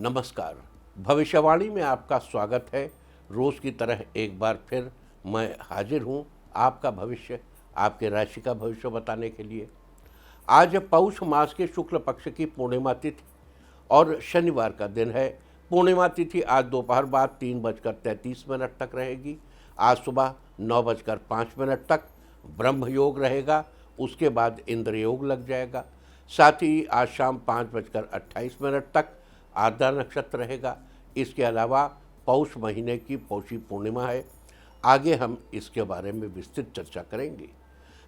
नमस्कार। भविष्यवाणी में आपका स्वागत है। रोज़ की तरह एक बार फिर मैं हाजिर हूँ आपका भविष्य, आपके राशि का भविष्य बताने के लिए। आज पौष मास के शुक्ल पक्ष की पूर्णिमा तिथि और शनिवार का दिन है। पूर्णिमा तिथि आज दोपहर बाद 3:33 तक रहेगी। आज सुबह 9:05 तक ब्रह्म योग रहेगा, उसके बाद इंद्र योग लग जाएगा। साथ ही आज शाम 5:28 तक आर्द्रा नक्षत्र रहेगा। इसके अलावा पौष महीने की पौषी पूर्णिमा है। आगे हम इसके बारे में विस्तृत चर्चा करेंगे।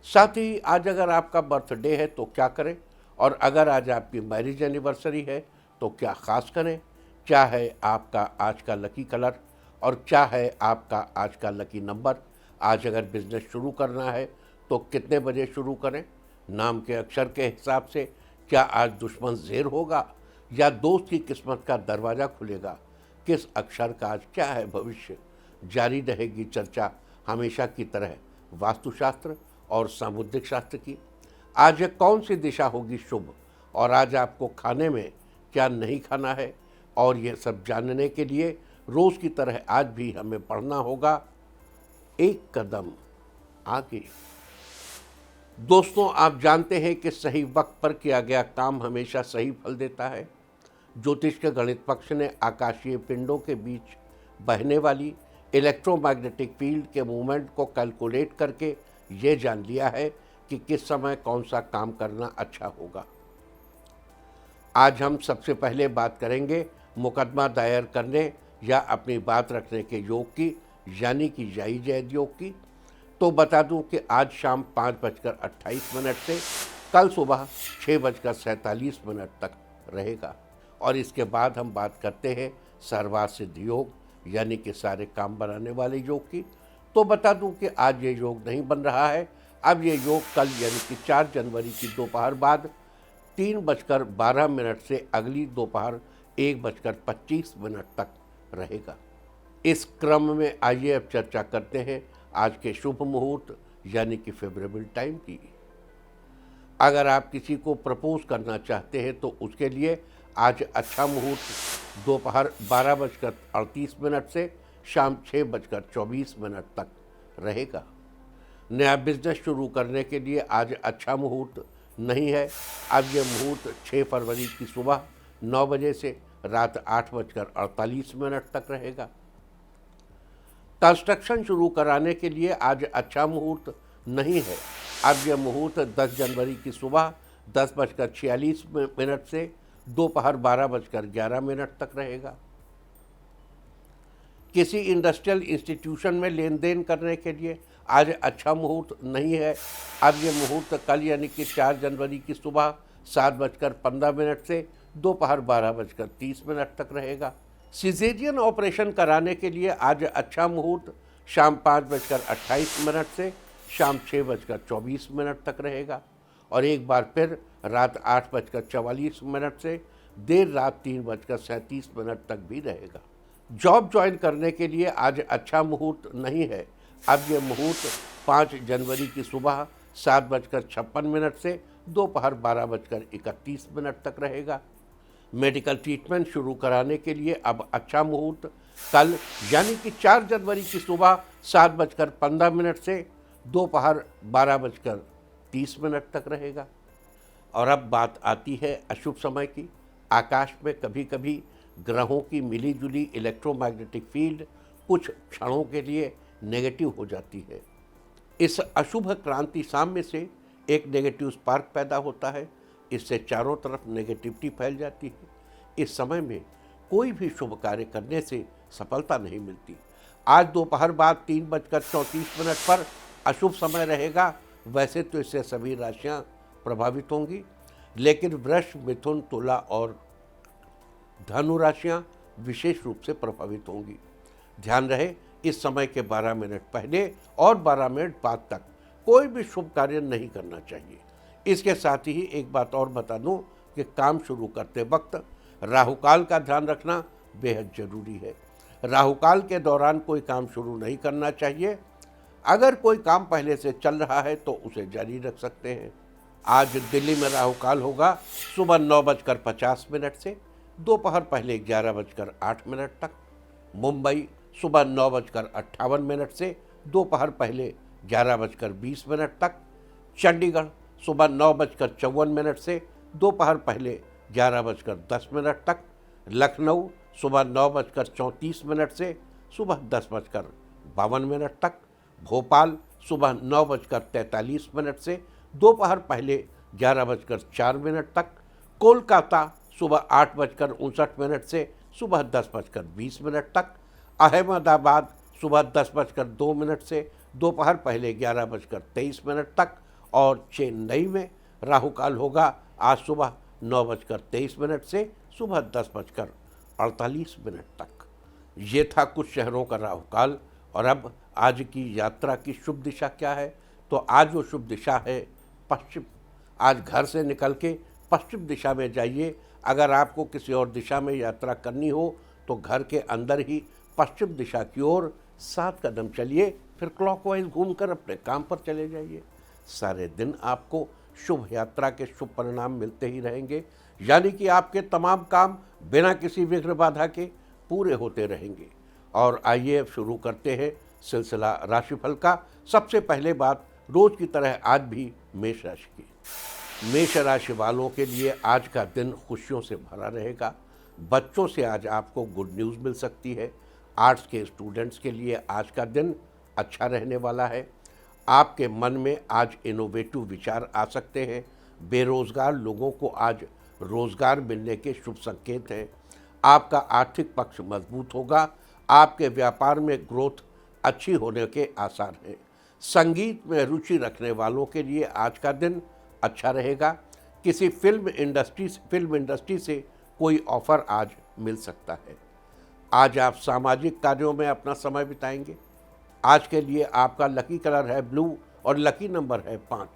साथ ही आज अगर आपका बर्थडे है तो क्या करें, और अगर आज आपकी मैरिज एनिवर्सरी है तो क्या ख़ास करें, क्या है आपका आज का लकी कलर और क्या है आपका आज का लकी नंबर। आज अगर बिजनेस शुरू करना है तो कितने बजे शुरू करें, नाम के अक्षर के हिसाब से क्या आज दुश्मन ज़ेर होगा या दोस्त की किस्मत का दरवाज़ा खुलेगा, किस अक्षर का आज क्या है भविष्य। जारी रहेगी चर्चा हमेशा की तरह वास्तुशास्त्र और सामुद्रिक शास्त्र की। आज कौन सी दिशा होगी शुभ और आज आपको खाने में क्या नहीं खाना है, और ये सब जानने के लिए रोज़ की तरह आज भी हमें पढ़ना होगा एक कदम आगे। दोस्तों, आप जानते हैं कि सही वक्त पर किया गया काम हमेशा सही फल देता है। ज्योतिष के गणित पक्ष ने आकाशीय पिंडों के बीच बहने वाली इलेक्ट्रोमैग्नेटिक फील्ड के मूवमेंट को कैलकुलेट करके ये जान लिया है कि किस समय कौन सा काम करना अच्छा होगा। आज हम सबसे पहले बात करेंगे मुकदमा दायर करने या अपनी बात रखने के योग की, यानी कि जाई जैद योग की। तो बता दूं कि आज शाम 5:28 से कल सुबह 6:47 तक रहेगा। और इसके बाद हम बात करते हैं सर्वार्थ सिद्ध योग, यानी कि सारे काम बनाने वाले योग की। तो बता दूं कि आज ये योग नहीं बन रहा है। अब ये योग कल यानी कि 4 जनवरी की दोपहर बाद 3:12 से अगली दोपहर 1:25 तक रहेगा। इस क्रम में आइए अब चर्चा करते हैं आज के शुभ मुहूर्त यानी कि फेवरेबल टाइम की। अगर आप किसी को प्रपोज करना चाहते हैं तो उसके लिए आज अच्छा मुहूर्त दोपहर 12:38 से शाम 6:24 तक रहेगा। नया बिजनेस शुरू करने के लिए आज अच्छा मुहूर्त नहीं है। अब यह मुहूर्त 6 फरवरी की सुबह 9 बजे से रात 8:48 तक रहेगा। कंस्ट्रक्शन शुरू कराने के लिए आज अच्छा मुहूर्त नहीं है। अब यह मुहूर्त 10 जनवरी की सुबह 10:46 से दोपहर 12:11 तक रहेगा। किसी इंडस्ट्रियल इंस्टीट्यूशन में लेन देन करने के लिए आज अच्छा मुहूर्त नहीं है। अब यह मुहूर्त कल यानी कि 4 जनवरी की सुबह 7:15 से दोपहर 12:30 तक रहेगा। सिजेरियन ऑपरेशन कराने के लिए आज अच्छा मुहूर्त शाम 5:28 से शाम 6:24 तक रहेगा। और एक बार फिर रात 8:44 से देर रात 3:37 तक भी रहेगा। जॉब ज्वाइन करने के लिए आज अच्छा मुहूर्त नहीं है। अब यह मुहूर्त 5 जनवरी की सुबह 7:56 से दोपहर 12:31 तक रहेगा। मेडिकल ट्रीटमेंट शुरू कराने के लिए अब अच्छा मुहूर्त कल यानी कि 4 जनवरी की सुबह 7:15 से दोपहर 12:30 तक रहेगा। और अब बात आती है अशुभ समय की। आकाश में कभी कभी ग्रहों की मिली जुली इलेक्ट्रोमैग्नेटिक फील्ड कुछ क्षणों के लिए नेगेटिव हो जाती है। इस अशुभ क्रांति साम्य से एक नेगेटिव स्पार्क पैदा होता है। इससे चारों तरफ नेगेटिविटी फैल जाती है। इस समय में कोई भी शुभ कार्य करने से सफलता नहीं मिलती। आज दोपहर बाद 3:34 पर अशुभ समय रहेगा। वैसे तो इससे सभी राशियां प्रभावित होंगी, लेकिन वृष, मिथुन, तुला और धनु राशियां विशेष रूप से प्रभावित होंगी। ध्यान रहे, इस समय के 12 मिनट पहले और 12 मिनट बाद तक कोई भी शुभ कार्य नहीं करना चाहिए। इसके साथ ही एक बात और बता दूं कि काम शुरू करते वक्त राहुकाल का ध्यान रखना बेहद जरूरी है। राहुकाल के दौरान कोई काम शुरू नहीं करना चाहिए। अगर कोई काम पहले से चल रहा है तो उसे जारी रख सकते हैं। आज दिल्ली में राहुकाल होगा सुबह 9:50 से दोपहर पहले 11:08 तक। मुंबई सुबह 9:58 से दोपहर पहले 11:20 तक। चंडीगढ़ सुबह 9:54 से दोपहर पहले 11:10 तक। लखनऊ सुबह 9:34 से सुबह 10:52 तक। भोपाल सुबह 9:43 से दोपहर पहले 11:04 तक। कोलकाता सुबह 8:59 से सुबह 10:20 तक। अहमदाबाद सुबह 10:02 से दोपहर पहले 11:23 तक। और चेन्नई में राहु काल होगा आज सुबह 9:23 से सुबह 10:48 तक। ये था कुछ शहरों का राहु काल। और अब आज की यात्रा की शुभ दिशा क्या है? तो आज वो शुभ दिशा है पश्चिम। आज घर से निकल के पश्चिम दिशा में जाइए। अगर आपको किसी और दिशा में यात्रा करनी हो तो घर के अंदर ही पश्चिम दिशा की ओर 7 कदम चलिए, फिर क्लॉकवाइज घूमकर अपने काम पर चले जाइए। सारे दिन आपको शुभ यात्रा के शुभ परिणाम मिलते ही रहेंगे, यानी कि आपके तमाम काम बिना किसी विघ्न बाधा के पूरे होते रहेंगे। और आइए अब शुरू करते हैं सिलसिला राशिफल का। सबसे पहले बात रोज की तरह आज भी मेष राशि की। मेष राशि वालों के लिए आज का दिन खुशियों से भरा रहेगा। बच्चों से आज आपको गुड न्यूज़ मिल सकती है। आर्ट्स के स्टूडेंट्स के लिए आज का दिन अच्छा रहने वाला है। आपके मन में आज इनोवेटिव विचार आ सकते हैं। बेरोजगार लोगों को आज रोजगार मिलने के शुभ संकेत हैं। आपका आर्थिक पक्ष मजबूत होगा। आपके व्यापार में ग्रोथ अच्छी होने के आसार हैं। संगीत में रुचि रखने वालों के लिए आज का दिन अच्छा रहेगा। किसी फिल्म इंडस्ट्री से कोई ऑफर आज मिल सकता है। आज आप सामाजिक कार्यों में अपना समय बिताएंगे। आज के लिए आपका लकी कलर है ब्लू और लकी नंबर है 5।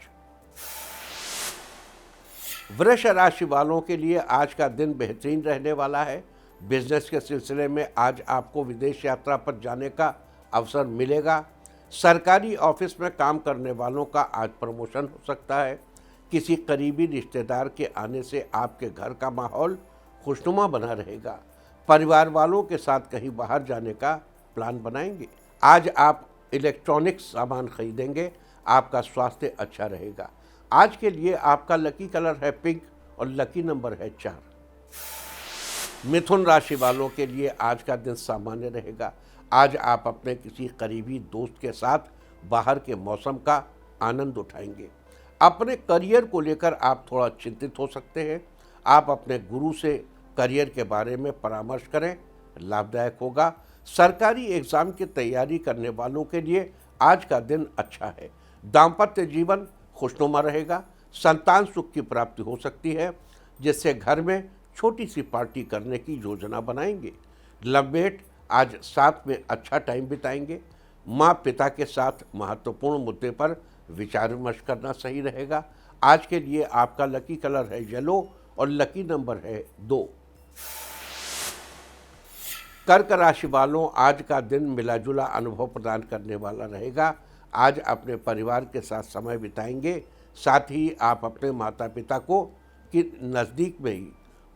वृष राशि वालों के लिए आज का दिन बेहतरीन रहने वाला है। बिजनेस के सिलसिले में आज आपको विदेश यात्रा पर जाने का अवसर मिलेगा। सरकारी ऑफिस में काम करने वालों का आज प्रमोशन हो सकता है। किसी करीबी रिश्तेदार के आने से आपके घर का माहौल खुशनुमा बना रहेगा। परिवार वालों के साथ कहीं बाहर जाने का प्लान बनाएंगे। आज आप इलेक्ट्रॉनिक्स सामान खरीदेंगे। आपका स्वास्थ्य अच्छा रहेगा। आज के लिए आपका लकी कलर है पिंक और लकी नंबर है 4। मिथुन राशि वालों के लिए आज का दिन सामान्य रहेगा। आज आप अपने किसी करीबी दोस्त के साथ बाहर के मौसम का आनंद उठाएंगे। अपने करियर को लेकर आप थोड़ा चिंतित हो सकते हैं। आप अपने गुरु से करियर के बारे में परामर्श करें, लाभदायक होगा। सरकारी एग्जाम की तैयारी करने वालों के लिए आज का दिन अच्छा है। दाम्पत्य जीवन खुशनुमा रहेगा। संतान सुख की प्राप्ति हो सकती है, जिससे घर में छोटी सी पार्टी करने की योजना बनाएंगे। लवमेट आज साथ में अच्छा टाइम बिताएंगे। माँ पिता के साथ महत्वपूर्ण मुद्दे पर विचार विमर्श करना सही रहेगा। आज के लिए आपका लकी कलर है येलो और लकी नंबर है 2। कर्क राशि वालों, आज का दिन मिलाजुला अनुभव प्रदान करने वाला रहेगा। आज अपने परिवार के साथ समय बिताएंगे। साथ ही आप अपने माता पिता को कि नज़दीक में ही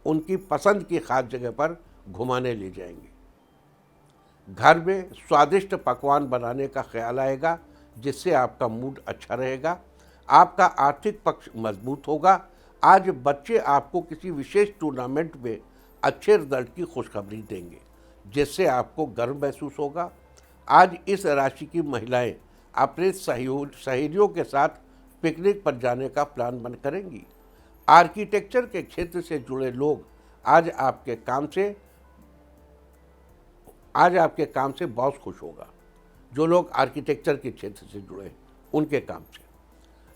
उनकी पसंद की खास जगह पर घुमाने ले जाएंगे। घर में स्वादिष्ट पकवान बनाने का ख्याल आएगा, जिससे आपका मूड अच्छा रहेगा। आपका आर्थिक पक्ष मजबूत होगा। आज बच्चे आपको किसी विशेष टूर्नामेंट में अच्छे रिजल्ट की खुशखबरी देंगे, जिससे आपको गर्व महसूस होगा। आज इस राशि की महिलाएं अपने सहेलियों के साथ पिकनिक पर जाने का प्लान बन करेंगी। आर्किटेक्चर के क्षेत्र से जुड़े लोग आज आपके काम से बहुत खुश होगा। जो लोग आर्किटेक्चर के क्षेत्र से जुड़े हैं उनके काम से,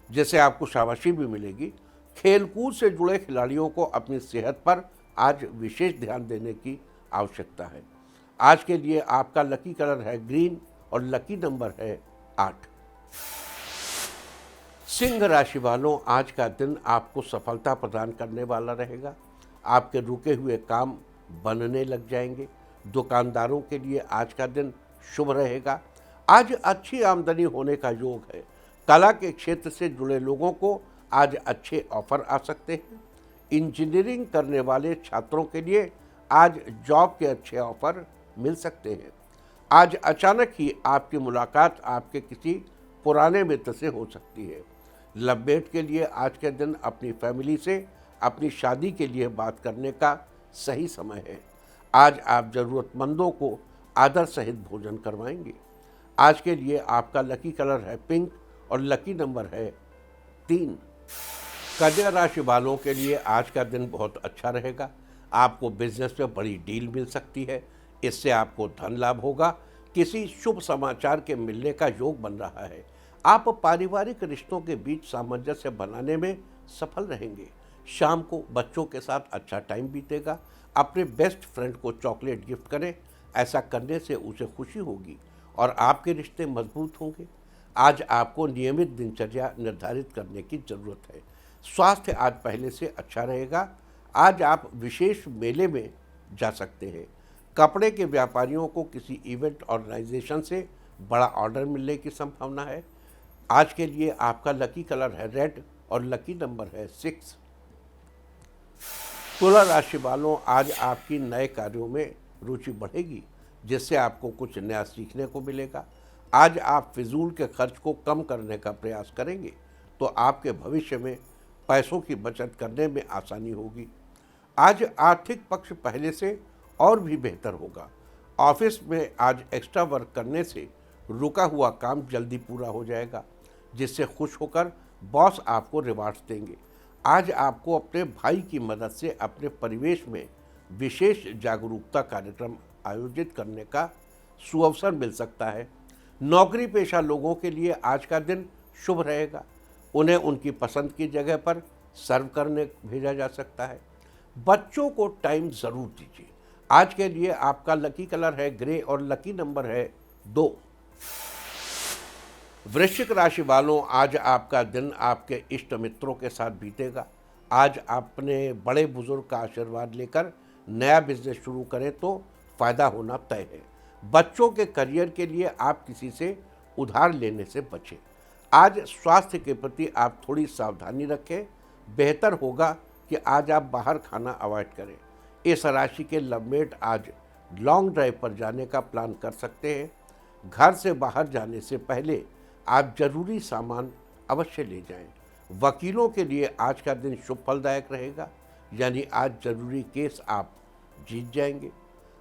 जिससे आपको शाबाशी भी मिलेगी। खेलकूद से जुड़े खिलाड़ियों को अपनी सेहत पर आज विशेष ध्यान देने की आवश्यकता है। आज के लिए आपका लकी कलर है ग्रीन और लकी नंबर है 8। सिंह राशि वालों, आज का दिन आपको सफलता प्रदान करने वाला रहेगा। आपके रुके हुए काम बनने लग जाएंगे। दुकानदारों के लिए आज का दिन शुभ रहेगा। आज अच्छी आमदनी होने का योग है। कला के क्षेत्र से जुड़े लोगों को आज अच्छे ऑफर आ सकते हैं। इंजीनियरिंग करने वाले छात्रों के लिए आज जॉब के अच्छे ऑफर मिल सकते हैं। आज अचानक ही आपकी मुलाकात आपके किसी पुराने मित्र से हो सकती है। लवमेट के लिए आज के दिन अपनी फैमिली से अपनी शादी के लिए बात करने का सही समय है। आज आप ज़रूरतमंदों को आदर सहित भोजन करवाएंगे। आज के लिए आपका लकी कलर है पिंक और लकी नंबर है 3। कन्या राशि वालों के लिए आज का दिन बहुत अच्छा रहेगा। आपको बिजनेस में बड़ी डील मिल सकती है, इससे आपको धन लाभ होगा। किसी शुभ समाचार के मिलने का योग बन रहा है। आप पारिवारिक रिश्तों के बीच सामंजस्य बनाने में सफल रहेंगे। शाम को बच्चों के साथ अच्छा टाइम बीतेगा। अपने बेस्ट फ्रेंड को चॉकलेट गिफ्ट करें, ऐसा करने से उसे खुशी होगी और आपके रिश्ते मजबूत होंगे। आज आपको नियमित दिनचर्या निर्धारित करने की जरूरत है। स्वास्थ्य आज पहले से अच्छा रहेगा। आज आप विशेष मेले में जा सकते हैं। कपड़े के व्यापारियों को किसी इवेंट ऑर्गेनाइजेशन से बड़ा ऑर्डर मिलने की संभावना है। आज के लिए आपका लकी कलर है रेड और लकी नंबर है 6। तुला राशि वालों, आज आपकी नए कार्यों में रुचि बढ़ेगी, जिससे आपको कुछ नया सीखने को मिलेगा। आज आप फिजूल के खर्च को कम करने का प्रयास करेंगे तो आपके भविष्य में पैसों की बचत करने में आसानी होगी। आज आर्थिक पक्ष पहले से और भी बेहतर होगा। ऑफिस में आज एक्स्ट्रा वर्क करने से रुका हुआ काम जल्दी पूरा हो जाएगा, जिससे खुश होकर बॉस आपको रिवार्ड्स देंगे। आज आपको अपने भाई की मदद से अपने परिवेश में विशेष जागरूकता कार्यक्रम आयोजित करने का सुअवसर मिल सकता है। नौकरी पेशा लोगों के लिए आज का दिन शुभ रहेगा। उन्हें उनकी पसंद की जगह पर सर्व करने भेजा जा सकता है। बच्चों को टाइम ज़रूर दीजिए। आज के लिए आपका लकी कलर है ग्रे और लकी नंबर है 2। वृश्चिक राशि वालों, आज आपका दिन आपके इष्ट मित्रों के साथ बीतेगा। आज अपने बड़े बुजुर्ग का आशीर्वाद लेकर नया बिजनेस शुरू करें तो फ़ायदा होना तय है। बच्चों के करियर के लिए आप किसी से उधार लेने से बचें। आज स्वास्थ्य के प्रति आप थोड़ी सावधानी रखें। बेहतर होगा कि आज आप बाहर खाना अवॉइड करें। इस राशि के लवमेट आज लॉन्ग ड्राइव पर जाने का प्लान कर सकते हैं। घर से बाहर जाने से पहले आप जरूरी सामान अवश्य ले जाएं। वकीलों के लिए आज का दिन शुभ फलदायक रहेगा, यानी आज जरूरी केस आप जीत जाएंगे।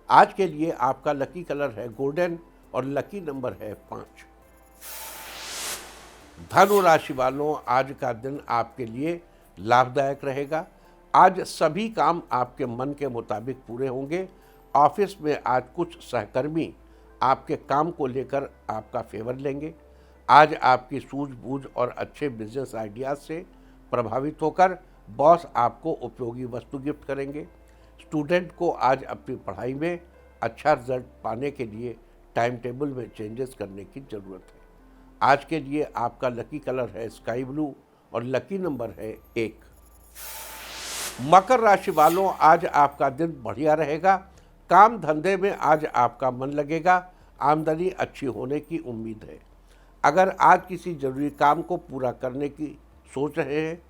आज के लिए आपका लकी कलर है गोल्डन और लकी नंबर है 5। धनु राशि वालों, आज का दिन आपके लिए लाभदायक रहेगा। आज सभी काम आपके मन के मुताबिक पूरे होंगे। ऑफिस में आज कुछ सहकर्मी आपके काम को लेकर आपका फेवर लेंगे। आज आपकी सूझबूझ और अच्छे बिजनेस आइडियाज से प्रभावित होकर बॉस आपको उपयोगी वस्तु गिफ्ट करेंगे। स्टूडेंट को आज अपनी पढ़ाई में अच्छा रिजल्ट पाने के लिए टाइम टेबल में चेंजेस करने की ज़रूरत है। आज के लिए आपका लकी कलर है स्काई ब्लू और लकी नंबर है 1। मकर राशि वालों, आज आपका दिन बढ़िया रहेगा। काम धंधे में आज आपका मन लगेगा। आमदनी अच्छी होने की उम्मीद है। अगर आज किसी जरूरी काम को पूरा करने की सोच रहे हैं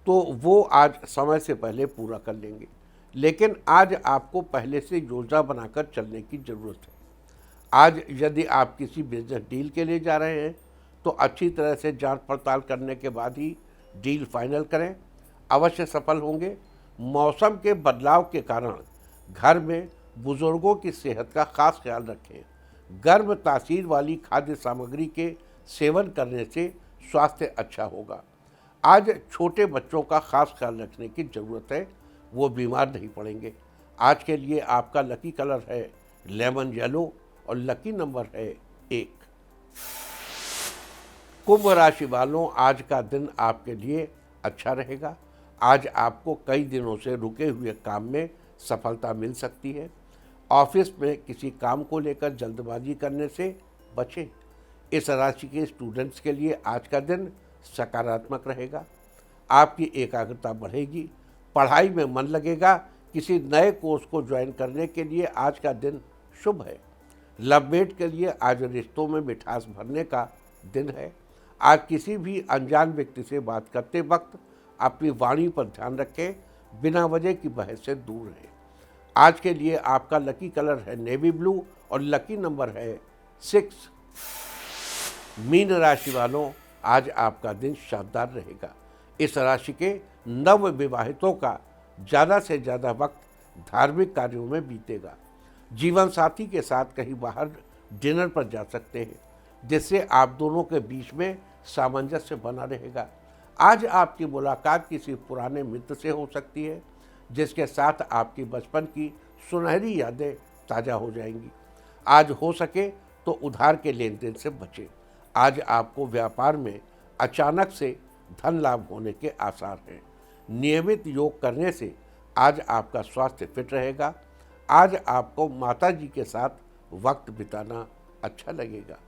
तो वो आज समय से पहले पूरा कर लेंगे, लेकिन आज आपको पहले से योजना बनाकर चलने की ज़रूरत है। आज यदि आप किसी बिजनेस डील के लिए जा रहे हैं तो अच्छी तरह से जांच पड़ताल करने के बाद ही डील फाइनल करें, अवश्य सफल होंगे। मौसम के बदलाव के कारण घर में बुजुर्गों की सेहत का खास ख्याल रखें। गर्म तासीर वाली खाद्य सामग्री के सेवन करने से स्वास्थ्य अच्छा होगा। आज छोटे बच्चों का खास ख्याल रखने की ज़रूरत है, वो बीमार नहीं पड़ेंगे। आज के लिए आपका लकी कलर है लेमन येलो और लकी नंबर है 1। कुंभ राशि वालों, आज का दिन आपके लिए अच्छा रहेगा। आज आपको कई दिनों से रुके हुए काम में सफलता मिल सकती है। ऑफिस में किसी काम को लेकर जल्दबाजी करने से बचें। इस राशि के स्टूडेंट्स के लिए आज का दिन सकारात्मक रहेगा। आपकी एकाग्रता बढ़ेगी, पढ़ाई में मन लगेगा। किसी नए कोर्स को ज्वाइन करने के लिए आज का दिन शुभ है। लवमेट के लिए आज रिश्तों में मिठास भरने का दिन है। आज किसी भी अनजान व्यक्ति से बात करते वक्त अपनी वाणी पर ध्यान रखें, बिना वजह की बहस से दूर रहें। आज के लिए आपका लकी कलर है नेवी ब्लू और लकी नंबर है 6। मीन राशि वालों, आज आपका दिन शानदार रहेगा। इस राशि के नव विवाहितों का ज़्यादा से ज़्यादा वक्त धार्मिक कार्यों में बीतेगा। जीवन साथी के साथ कहीं बाहर डिनर पर जा सकते हैं, जिससे आप दोनों के बीच में सामंजस्य बना रहेगा। आज आपकी मुलाकात किसी पुराने मित्र से हो सकती है, जिसके साथ आपकी बचपन की सुनहरी यादें ताज़ा हो जाएंगी। आज हो सके तो उधार के लेन देन से बचें। आज आपको व्यापार में अचानक से धन लाभ होने के आसार हैं। नियमित योग करने से आज आपका स्वास्थ्य फिट रहेगा। आज आपको माता जी के साथ वक्त बिताना अच्छा लगेगा।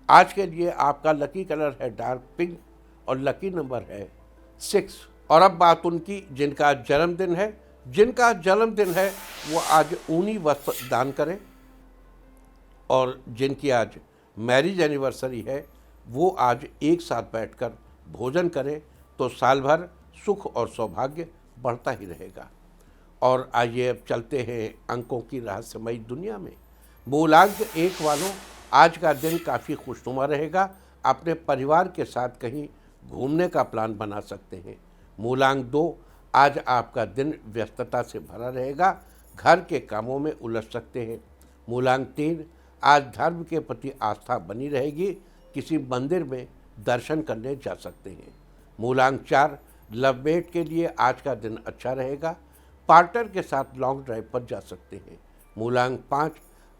आज के लिए आपका लकी कलर है डार्क पिंक और लकी नंबर है 6। और अब बात उनकी जिनका जन्मदिन है। जिनका जन्मदिन है वो आज ऊनी वस्त्र दान करें, और जिनकी आज मैरिज एनिवर्सरी है वो आज एक साथ बैठकर भोजन करें, तो साल भर सुख और सौभाग्य बढ़ता ही रहेगा। और आइए अब चलते हैं अंकों की रहस्यमयी दुनिया में। मूलांक 1 वालों, आज का दिन काफ़ी खुशनुमा रहेगा। अपने परिवार के साथ कहीं घूमने का प्लान बना सकते हैं। मूलांक 2, आज आपका दिन व्यस्तता से भरा रहेगा। घर के कामों में उलझ सकते हैं। मूलांक 3, आज धर्म के प्रति आस्था बनी रहेगी। किसी मंदिर में दर्शन करने जा सकते हैं। मूलांक 4, लवमेट के लिए आज का दिन अच्छा रहेगा। पार्टनर के साथ लॉन्ग ड्राइव पर जा सकते हैं। मूलांक 5,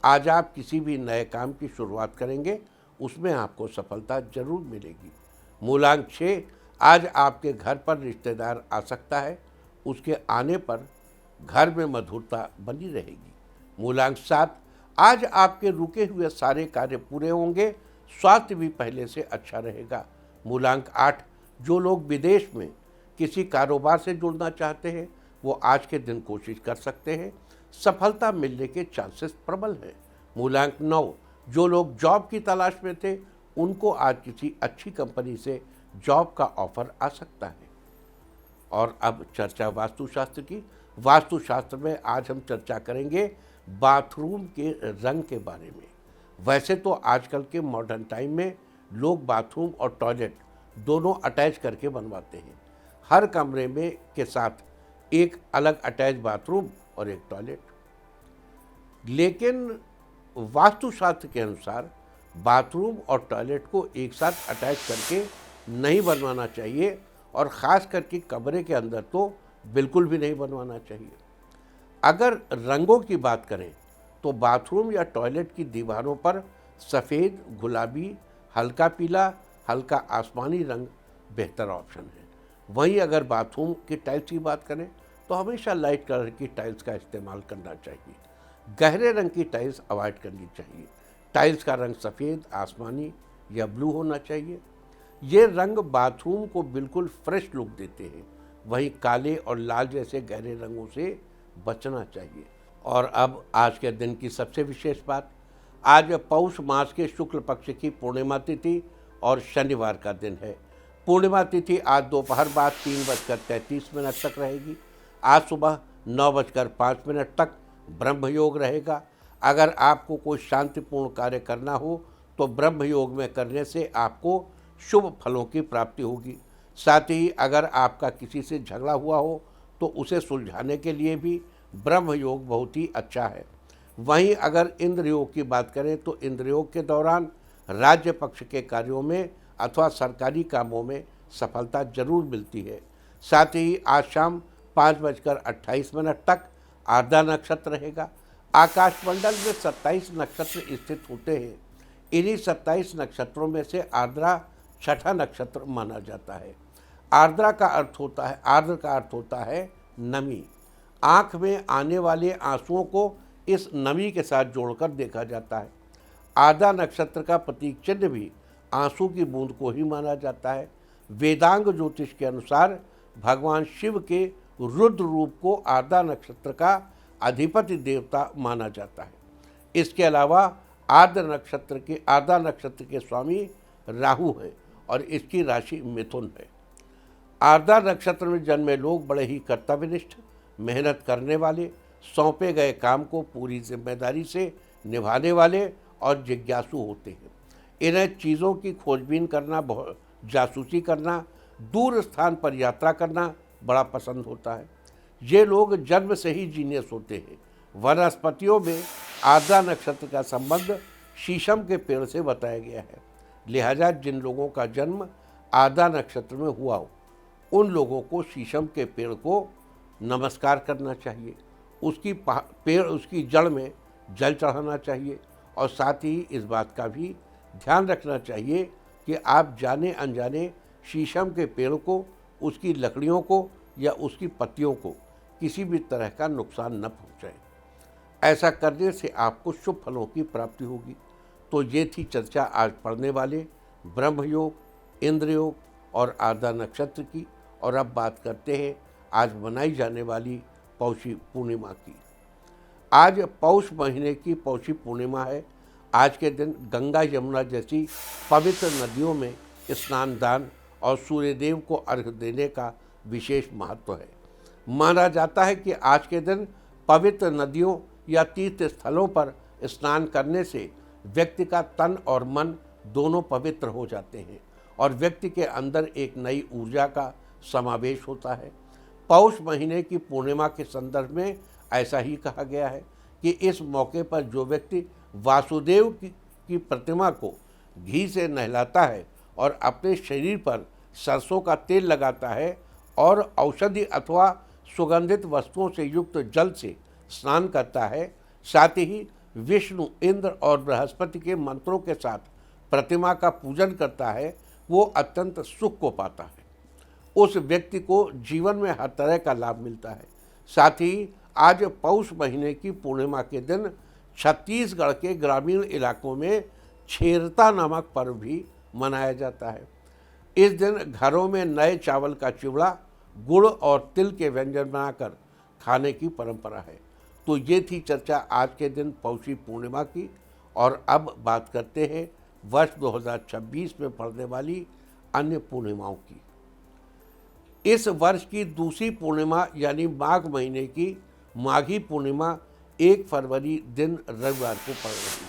आज आप किसी भी नए काम की शुरुआत करेंगे, उसमें आपको सफलता जरूर मिलेगी। मूलांक 6, आज आपके घर पर रिश्तेदार आ सकता है। उसके आने पर घर में मधुरता बनी रहेगी। मूलांक 7, आज आपके रुके हुए सारे कार्य पूरे होंगे। स्वास्थ्य भी पहले से अच्छा रहेगा। मूलांक 8, जो लोग विदेश में किसी कारोबार से जुड़ना चाहते हैं वो आज के दिन कोशिश कर सकते हैं। सफलता मिलने के चांसेस प्रबल हैं। मूलांक 9, जो लोग जॉब की तलाश में थे उनको आज किसी अच्छी कंपनी से जॉब का ऑफर आ सकता है। और अब चर्चा वास्तुशास्त्र की। वास्तुशास्त्र में आज हम चर्चा करेंगे बाथरूम के रंग के बारे में। वैसे तो आजकल के मॉडर्न टाइम में लोग बाथरूम और टॉयलेट दोनों अटैच करके बनवाते हैं। हर कमरे में के साथ एक अलग अटैच बाथरूम और एक टॉयलेट। लेकिन वास्तुशास्त्र के अनुसार बाथरूम और टॉयलेट को एक साथ अटैच करके नहीं बनवाना चाहिए, और ख़ास करके कमरे के अंदर तो बिल्कुल भी नहीं बनवाना चाहिए। अगर रंगों की बात करें तो बाथरूम या टॉयलेट की दीवारों पर सफ़ेद, गुलाबी, हल्का पीला, हल्का आसमानी रंग बेहतर ऑप्शन है। वहीं अगर बाथरूम की टाइल्स की बात करें तो हमेशा लाइट कलर की टाइल्स का इस्तेमाल करना चाहिए। गहरे रंग की टाइल्स अवॉइड करनी चाहिए। टाइल्स का रंग सफ़ेद, आसमानी या ब्लू होना चाहिए। ये रंग बाथरूम को बिल्कुल फ्रेश लुक देते हैं। वहीं काले और लाल जैसे गहरे रंगों से बचना चाहिए। और अब आज के दिन की सबसे विशेष बात, आज पौष मास के शुक्ल पक्ष की पूर्णिमा तिथि और शनिवार का दिन है। पूर्णिमा तिथि आज दोपहर बाद 3:33 तक रहेगी। आज सुबह 9:05 तक ब्रह्म योग रहेगा। अगर आपको कोई शांतिपूर्ण कार्य करना हो तो ब्रह्म योग में करने से आपको शुभ फलों की प्राप्ति होगी। साथ ही अगर आपका किसी से झगड़ा हुआ हो तो उसे सुलझाने के लिए भी ब्रह्म योग बहुत ही अच्छा है। वहीं अगर इंद्र योग की बात करें तो इंद्र योग के दौरान राज्य पक्ष के कार्यों में अथवा सरकारी कामों में सफलता जरूर मिलती है। साथ ही आज शाम 5:28 तक आर्द्रा नक्षत्र रहेगा। आकाशमंडल में 27 नक्षत्र स्थित होते हैं। इन्हीं 27 नक्षत्रों में से आर्द्रा छठा नक्षत्र माना जाता है। आर्द्र का अर्थ होता है नमी। आँख में आने वाले आंसुओं को इस नमी के साथ जोड़कर देखा जाता है। आर्द्रा नक्षत्र का प्रतीक चिन्ह भी आंसू की बूंद को ही माना जाता है। वेदांग ज्योतिष के अनुसार भगवान शिव के रुद्र रूप को आर्द्रा नक्षत्र का अधिपति देवता माना जाता है। इसके अलावा आर्द्रा नक्षत्र के स्वामी राहु है और इसकी राशि मिथुन है। आर्द्रा नक्षत्र में जन्मे लोग बड़े ही कर्तव्यनिष्ठ, मेहनत करने वाले, सौंपे गए काम को पूरी जिम्मेदारी से निभाने वाले और जिज्ञासु होते हैं। इन्हें चीज़ों की खोजबीन करना, जासूसी करना, दूर स्थान पर यात्रा करना बड़ा पसंद होता है। ये लोग जन्म से ही जीनियस होते हैं। वनस्पतियों में आर्द्रा नक्षत्र का संबंध शीशम के पेड़ से बताया गया है। लिहाजा जिन लोगों का जन्म आर्द्रा नक्षत्र में हुआ हो, उन लोगों को शीशम के पेड़ को नमस्कार करना चाहिए, उसकी जड़ में जल चढ़ाना चाहिए और साथ ही इस बात का भी ध्यान रखना चाहिए कि आप जाने अनजाने शीशम के पेड़ को, उसकी लकड़ियों को या उसकी पत्तियों को किसी भी तरह का नुकसान न पहुँचाएं। ऐसा करने से आपको शुभ फलों की प्राप्ति होगी। तो ये थी चर्चा आज पढ़ने वाले ब्रह्मयोग, इंद्रयोग और आर्द्रा नक्षत्र की। और अब बात करते हैं आज मनाई जाने वाली पौषी पूर्णिमा की। आज पौष महीने की पौषी पूर्णिमा है। आज के दिन गंगा यमुना जैसी पवित्र नदियों में स्नान दान और सूर्यदेव को अर्घ्य देने का विशेष महत्व है। माना जाता है कि आज के दिन पवित्र नदियों या तीर्थ स्थलों पर स्नान करने से व्यक्ति का तन और मन दोनों पवित्र हो जाते हैं और व्यक्ति के अंदर एक नई ऊर्जा का समावेश होता है। पौष महीने की पूर्णिमा के संदर्भ में ऐसा ही कहा गया है कि इस मौके पर जो व्यक्ति वासुदेव की प्रतिमा को घी से नहलाता है और अपने शरीर पर सरसों का तेल लगाता है और औषधि अथवा सुगंधित वस्तुओं से युक्त जल से स्नान करता है, साथ ही विष्णु, इंद्र और बृहस्पति के मंत्रों के साथ प्रतिमा का पूजन करता है, वो अत्यंत सुख को पाता है। उस व्यक्ति को जीवन में हर तरह का लाभ मिलता है। साथ ही आज पौष महीने की पूर्णिमा के दिन छत्तीसगढ़ के ग्रामीण इलाकों में छेरता नामक पर्व भी मनाया जाता है। इस दिन घरों में नए चावल का चिवड़ा, गुड़ और तिल के व्यंजन बनाकर खाने की परंपरा है। तो ये थी चर्चा आज के दिन पौषी पूर्णिमा की। और अब बात करते हैं वर्ष 2026 में पड़ने वाली अन्य पूर्णिमाओं की। इस वर्ष की दूसरी पूर्णिमा यानी माघ महीने की माघी पूर्णिमा 1 फरवरी दिन रविवार को पड़ रही है।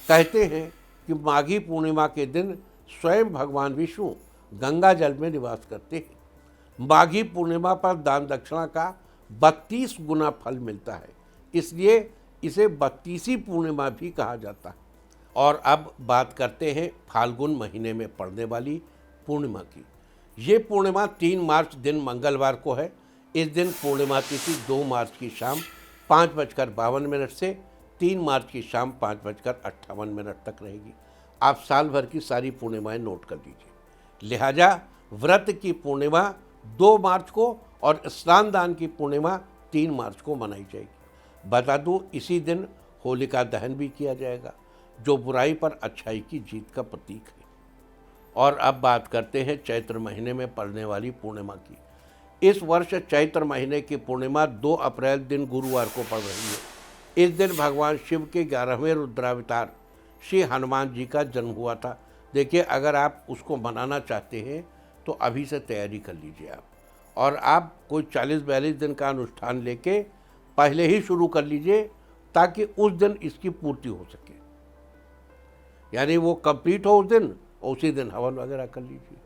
कहते हैं कि माघी पूर्णिमा के दिन स्वयं भगवान विष्णु गंगा जल में निवास करते हैं। माघी पूर्णिमा पर दान दक्षिणा का 32 गुना फल मिलता है, इसलिए इसे 32वीं पूर्णिमा भी कहा जाता है। और अब बात करते हैं फाल्गुन महीने में पड़ने वाली पूर्णिमा की। ये पूर्णिमा 3 मार्च दिन मंगलवार को है। इस दिन पूर्णिमा तिथि 2 मार्च की शाम 5:52 से 3 मार्च की शाम 5:58 तक रहेगी। आप साल भर की सारी पूर्णिमाएं नोट कर लीजिए। लिहाजा व्रत की पूर्णिमा 2 मार्च को और स्नान दान की पूर्णिमा 3 मार्च को मनाई जाएगी। बता दूं, इसी दिन होलिका दहन भी किया जाएगा, जो बुराई पर अच्छाई की जीत का प्रतीक है। और अब बात करते हैं चैत्र महीने में पड़ने वाली पूर्णिमा की। इस वर्ष चैत्र महीने की पूर्णिमा 2 अप्रैल दिन गुरुवार को पड़ रही है। इस दिन भगवान शिव के 11वें रुद्रावतार श्री हनुमान जी का जन्म हुआ था। देखिए, अगर आप उसको मनाना चाहते हैं तो अभी से तैयारी कर लीजिए आप, और आप कोई 40-42 दिन का अनुष्ठान लेके पहले ही शुरू कर लीजिए, ताकि उस दिन इसकी पूर्ति हो सके। यानी वो कंप्लीट हो उस दिन, उसी दिन हवन वगैरह कर लीजिए।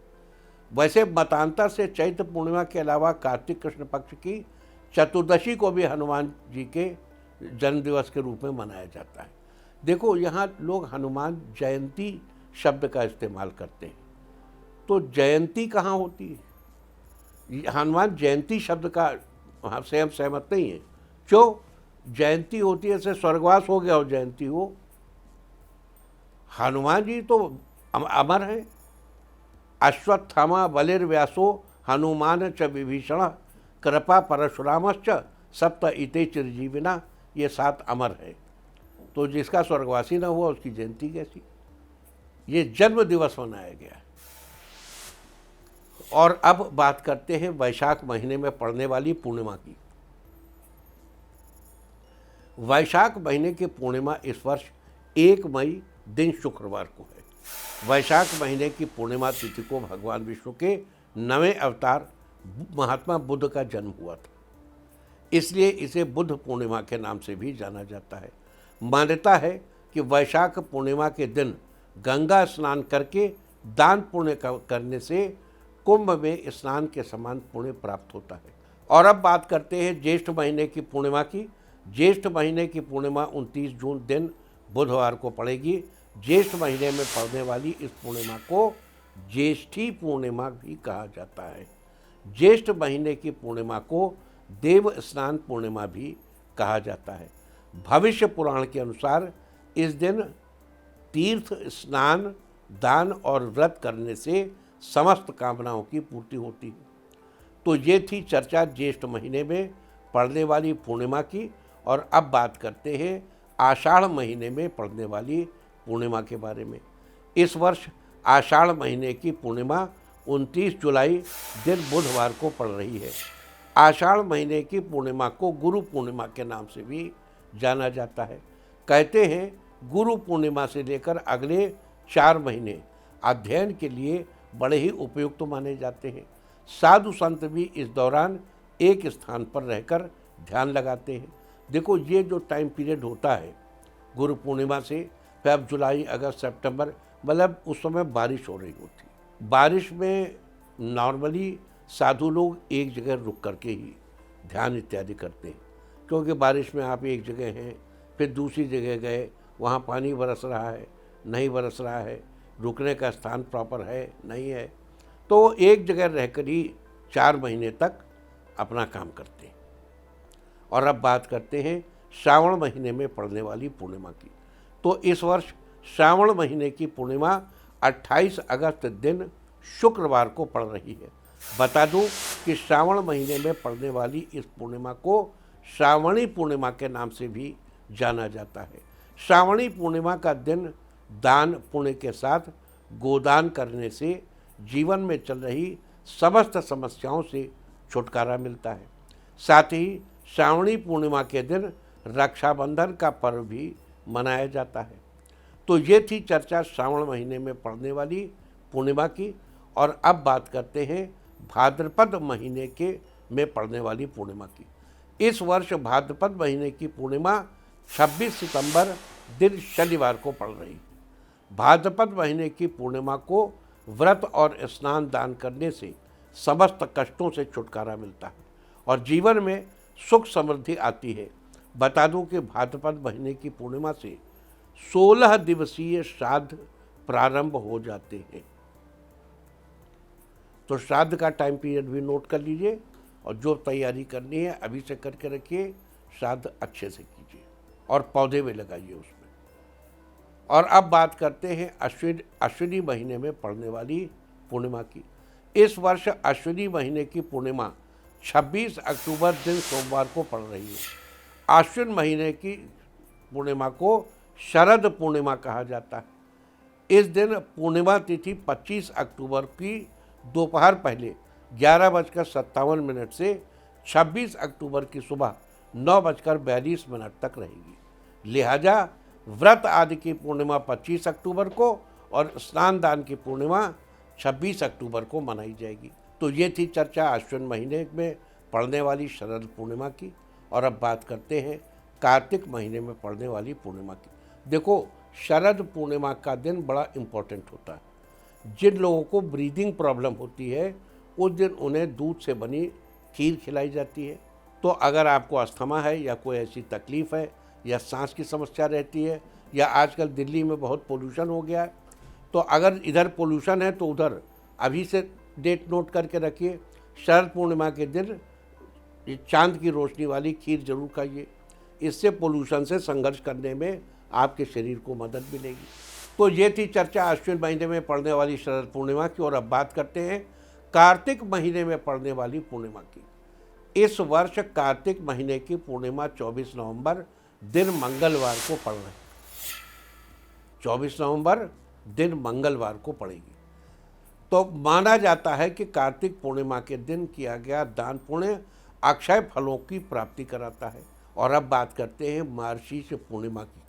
वैसे मतांतर से चैत्र पूर्णिमा के अलावा कार्तिक कृष्ण पक्ष की चतुर्दशी को भी हनुमान जी के जन्मदिवस के रूप में मनाया जाता है। देखो, यहाँ लोग हनुमान जयंती शब्द का इस्तेमाल करते हैं, तो जयंती कहाँ होती है? हनुमान जयंती शब्द का से हम सहमत नहीं है। क्यों? जयंती होती है जैसे स्वर्गवास हो गया हो जयंती हो। हनुमान जी तो अमर हैं। अश्वत्थामा बलिर्व्यासो हनुमान च विभीषण कृपा परशुरामश्च सप्त इते चिरजीविना, ये 7 अमर है। तो जिसका स्वर्गवासी न हुआ उसकी जयंती कैसी? ये जन्म दिवस मनाया गया है। और अब बात करते हैं वैशाख महीने में पड़ने वाली पूर्णिमा की। वैशाख महीने की पूर्णिमा इस वर्ष 1 मई दिन शुक्रवार को है। वैशाख महीने की पूर्णिमा तिथि को भगवान विष्णु के नवें अवतार महात्मा बुद्ध का जन्म हुआ था। इसलिए इसे बुद्ध पूर्णिमा के नाम से भी जाना जाता है। मान्यता है कि वैशाख पूर्णिमा के दिन गंगा स्नान करके दान पुण्य करने से कुंभ में स्नान के समान पुण्य प्राप्त होता है। और अब बात करते हैं ज्येष्ठ महीने की पूर्णिमा की। ज्येष्ठ महीने की पूर्णिमा 29 जून दिन बुधवार को पड़ेगी। ज्येष्ठ महीने में पड़ने वाली इस पूर्णिमा को ज्येष्ठी पूर्णिमा भी कहा जाता है। ज्येष्ठ महीने की पूर्णिमा को देव स्नान पूर्णिमा भी कहा जाता है। भविष्य पुराण के अनुसार इस दिन तीर्थ स्नान, दान और व्रत करने से समस्त कामनाओं की पूर्ति होती है। तो ये थी चर्चा ज्येष्ठ महीने में पड़ने वाली पूर्णिमा की। और अब बात करते हैं आषाढ़ महीने में पड़ने वाली पूर्णिमा के बारे में। इस वर्ष आषाढ़ महीने की पूर्णिमा 29 जुलाई दिन बुधवार को पड़ रही है। आषाढ़ महीने की पूर्णिमा को गुरु पूर्णिमा के नाम से भी जाना जाता है। कहते हैं गुरु पूर्णिमा से लेकर अगले 4 महीने अध्ययन के लिए बड़े ही उपयुक्त माने जाते हैं। साधु संत भी इस दौरान एक स्थान पर रहकर ध्यान लगाते हैं। देखो, ये जो टाइम पीरियड होता है गुरु पूर्णिमा से फिर अब जुलाई, अगस्त, सितंबर, मतलब उस समय बारिश हो रही होती। बारिश में नॉर्मली साधु लोग एक जगह रुक करके ही ध्यान इत्यादि करते हैं, क्योंकि बारिश में आप एक जगह हैं, फिर दूसरी जगह गए, वहाँ पानी बरस रहा है, नहीं बरस रहा है, रुकने का स्थान प्रॉपर है, नहीं है, तो एक जगह रहकर ही 4 महीने तक अपना काम करते हैं। और अब बात करते हैं श्रावण महीने में पड़ने वाली पूर्णिमा की। तो इस वर्ष श्रावण महीने की पूर्णिमा 28 अगस्त दिन शुक्रवार को पड़ रही है। बता दूं कि श्रावण महीने में पड़ने वाली इस पूर्णिमा को श्रावणी पूर्णिमा के नाम से भी जाना जाता है। श्रावणी पूर्णिमा का दिन दान पुण्य के साथ गोदान करने से जीवन में चल रही समस्त समस्याओं से छुटकारा मिलता है। साथ ही श्रावणी पूर्णिमा के दिन रक्षाबंधन का पर्व भी मनाया जाता है। तो ये थी चर्चा श्रावण महीने में पड़ने वाली पूर्णिमा की। और अब बात करते हैं भाद्रपद महीने के में पड़ने वाली पूर्णिमा की। इस वर्ष भाद्रपद महीने की पूर्णिमा 26 सितंबर दिन शनिवार को पड़ रही है। भाद्रपद महीने की पूर्णिमा को व्रत और स्नान दान करने से समस्त कष्टों से छुटकारा मिलता है और जीवन में सुख समृद्धि आती है। बता दूं कि भाद्रपद महीने की पूर्णिमा से 16 दिवसीय श्राद्ध प्रारंभ हो जाते हैं। तो श्राद्ध का टाइम पीरियड भी नोट कर लीजिए और जो तैयारी करनी है अभी से करके रखिए। श्राद्ध अच्छे से कीजिए और पौधे भी लगाइए उसमें। और अब बात करते हैं अश्विनी महीने में पड़ने वाली पूर्णिमा की। इस वर्ष अश्विनी महीने की पूर्णिमा 26 अक्टूबर दिन सोमवार को पड़ रही है। आश्विन महीने की पूर्णिमा को शरद पूर्णिमा कहा जाता है। इस दिन पूर्णिमा तिथि 25 अक्टूबर की दोपहर पहले 11:57 से 26 अक्टूबर की सुबह 9:42 तक रहेगी। लिहाजा व्रत आदि की पूर्णिमा 25 अक्टूबर को और स्नान दान की पूर्णिमा 26 अक्टूबर को मनाई जाएगी। तो ये थी चर्चा अश्विन महीने में पड़ने वाली शरद पूर्णिमा की। और अब बात करते हैं कार्तिक महीने में पड़ने वाली पूर्णिमा की। देखो, शरद पूर्णिमा का दिन बड़ा इम्पोर्टेंट होता है। जिन लोगों को ब्रीदिंग प्रॉब्लम होती है उस दिन उन्हें दूध से बनी खीर खिलाई जाती है। तो अगर आपको अस्थमा है या कोई ऐसी तकलीफ़ है या सांस की समस्या रहती है या आजकल दिल्ली में बहुत पोल्यूशन हो गया है, तो अगर इधर पोल्यूशन है तो उधर अभी से डेट नोट करके रखिए। शरद पूर्णिमा के दिन चांद की रोशनी वाली खीर जरूर खाइए। इससे पोल्यूशन से संघर्ष करने में आपके शरीर को मदद मिलेगी। तो ये थी चर्चा अश्विन महीने में पड़ने वाली शरद पूर्णिमा की। और अब बात करते हैं कार्तिक महीने में पड़ने वाली पूर्णिमा की। इस वर्ष कार्तिक महीने की पूर्णिमा 24 नवंबर दिन मंगलवार को पड़ रही है। 24 नवंबर दिन मंगलवार को पड़ेगी। तो माना जाता है कि कार्तिक पूर्णिमा के दिन किया गया दान पुण्य अक्षय फलों की प्राप्ति कराता है। और अब बात करते हैं मार्गशीर्ष पूर्णिमा की।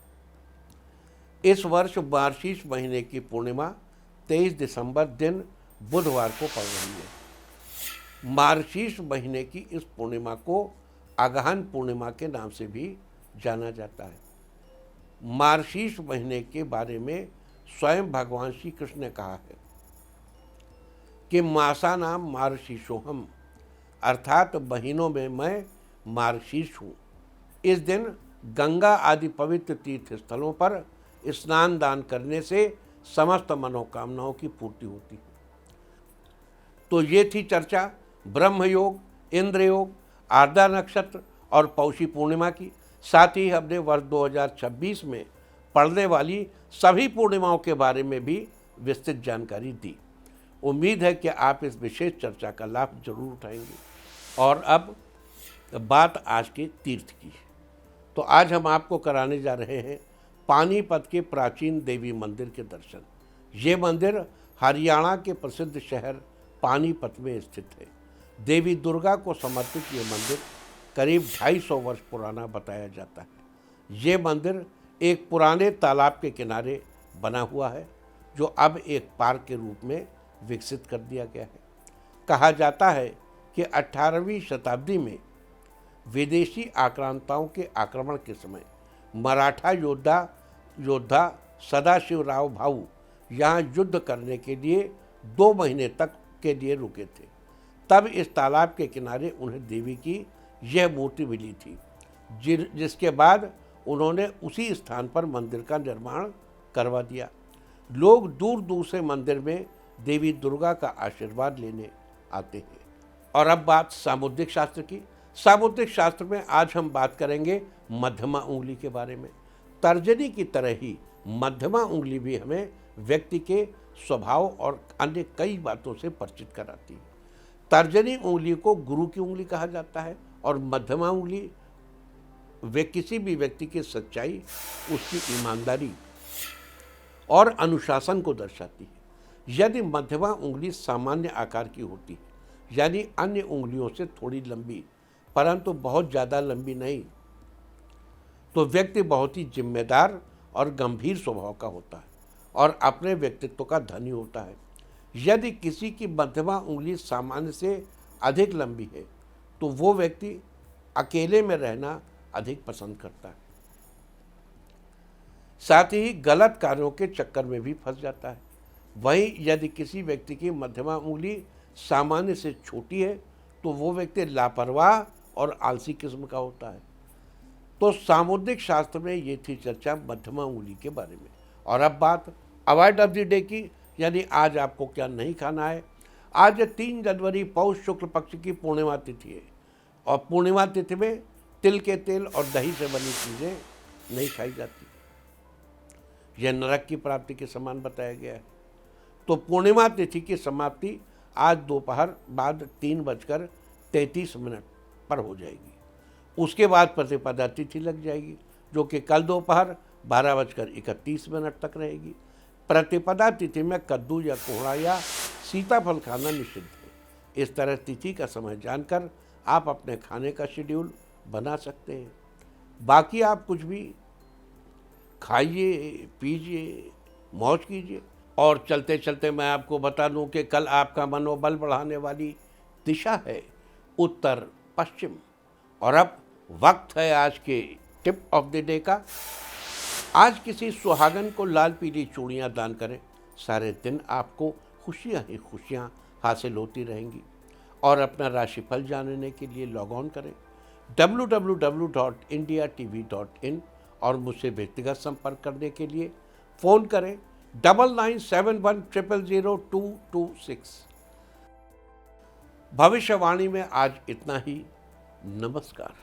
इस वर्ष मार्गशीर्ष महीने की पूर्णिमा 23 दिसंबर दिन बुधवार को पड़ रही है। मार्गशीर्ष महीने की इस पूर्णिमा को अगहन पूर्णिमा के नाम से भी जाना जाता है। मार्गशीर्ष महीने के बारे में स्वयं भगवान श्री कृष्ण ने कहा है कि मासा नाम मार्गशीर्षोहम, अर्थात महीनों में मैं मार्गशीर्ष हूँ। इस दिन गंगा आदि पवित्र तीर्थ स्थलों पर स्नान दान करने से समस्त मनोकामनाओं की पूर्ति होती है। तो ये थी चर्चा ब्रह्म योग, इंद्र योग, आर्द्रा नक्षत्र और पौषी पूर्णिमा की। साथ ही हमने वर्ष 2026 में पड़ने वाली सभी पूर्णिमाओं के बारे में भी विस्तृत जानकारी दी। उम्मीद है कि आप इस विशेष चर्चा का लाभ जरूर उठाएंगे। और अब बात आज के तीर्थ की है। तो आज हम आपको कराने जा रहे हैं पानीपत के प्राचीन देवी मंदिर के दर्शन। ये मंदिर हरियाणा के प्रसिद्ध शहर पानीपत में स्थित है। देवी दुर्गा को समर्पित ये मंदिर करीब 250 वर्ष पुराना बताया जाता है। ये मंदिर एक पुराने तालाब के किनारे बना हुआ है, जो अब एक पार्क के रूप में विकसित कर दिया गया है। कहा जाता है कि 18वीं शताब्दी में विदेशी आक्रांताओं के आक्रमण के समय मराठा योद्धा सदाशिवराव भाऊ यहाँ युद्ध करने के लिए 2 महीने तक के लिए रुके थे। तब इस तालाब के किनारे उन्हें देवी की यह मूर्ति मिली थी, जिसके बाद उन्होंने उसी स्थान पर मंदिर का निर्माण करवा दिया। लोग दूर दूर से मंदिर में देवी दुर्गा का आशीर्वाद लेने आते हैं। और अब बात सामुद्रिक शास्त्र की। सामुद्रिक शास्त्र में आज हम बात करेंगे मध्यमा उंगली के बारे में। तर्जनी की तरह ही मध्यमा उंगली भी हमें व्यक्ति के स्वभाव और अन्य कई बातों से परिचित कराती है। तर्जनी उंगली को गुरु की उंगली कहा जाता है और मध्यमा उंगली किसी भी व्यक्ति की सच्चाई, उसकी ईमानदारी और अनुशासन को दर्शाती है। यदि मध्यमा उंगली सामान्य आकार की होती है, यानी अन्य उंगलियों से थोड़ी लंबी परंतु बहुत ज़्यादा लंबी नहीं, तो व्यक्ति बहुत ही जिम्मेदार और गंभीर स्वभाव का होता है और अपने व्यक्तित्व का धनी होता है। यदि किसी की मध्यमा उंगली सामान्य से अधिक लंबी है तो वो व्यक्ति अकेले में रहना अधिक पसंद करता है। साथ ही गलत कार्यों के चक्कर में भी फंस जाता है। वहीं यदि किसी व्यक्ति की मध्यमा उंगली सामान्य से छोटी है तो वो व्यक्ति लापरवाह और आलसी किस्म का होता है। तो सामुद्रिक शास्त्र में ये थी चर्चा मध्यमा उंगली के बारे में। और अब बात अवॉइड ऑफ द डे की, यानी आज आपको क्या नहीं खाना है। आज 3 जनवरी पौष शुक्ल पक्ष की पूर्णिमा तिथि है और पूर्णिमा तिथि में तिल के तेल और दही से बनी चीज़ें नहीं खाई जाती। यह नरक की प्राप्ति के समान बताया गया है। तो पूर्णिमा तिथि की समाप्ति आज दोपहर बाद 3:33 पर हो जाएगी। उसके बाद प्रतिपदा तिथि लग जाएगी, जो कि कल दोपहर 12:31 तक रहेगी। प्रतिपदा तिथि में कद्दू या कोहड़ा या सीताफल खाना निषिद्ध है। इस तरह तिथि का समय जानकर आप अपने खाने का शेड्यूल बना सकते हैं। बाकी आप कुछ भी खाइए, पीजिए, मौज कीजिए। और चलते चलते मैं आपको बता दूं कि कल आपका मनोबल बढ़ाने वाली दिशा है उत्तर पश्चिम। और अब वक्त है आज के टिप ऑफ द डे का। आज किसी सुहागन को लाल पीली चूड़ियाँ दान करें। सारे दिन आपको खुशियाँ ही खुशियाँ हासिल होती रहेंगी। और अपना राशिफल जानने के लिए लॉग ऑन करें www.indiatv.in और मुझसे व्यक्तिगत संपर्क करने के लिए फ़ोन करें 9971000226। भविष्यवाणी में आज इतना ही। नमस्कार।